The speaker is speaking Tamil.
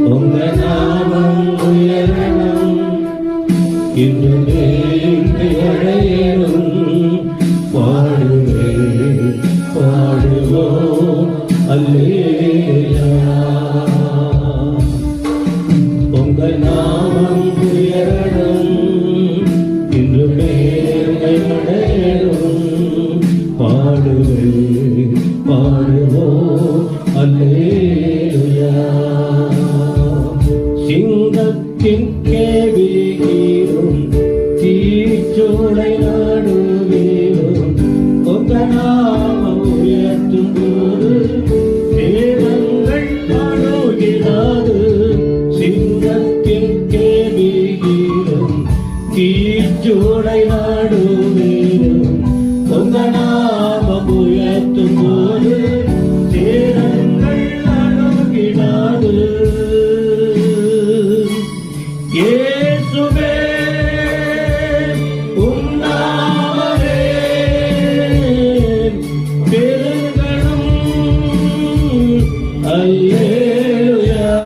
உங்க நாமம் உயரணும் இன்று அடையணும் பாடுவே பாடுவோம் அல்லேலூயா உங்க நாமம் உயரணும் இன்று மேன்மை அடையணும் பாடுவே பாடுவோம் அல்லேலூயா சிங்கத்தின் கேவியும் தீச்சோலை நாடுவேரும் உங்க நாமம் உயர்த்தும் போது தேவங்கள் அணுகிறாது சிங்கத்தின் கேவியும் தீச்சோலை நாடுவேரும் உங்க நாமம் உயர்த்தும் போது தேவங்கள் அணுகிறாது இயேசுவே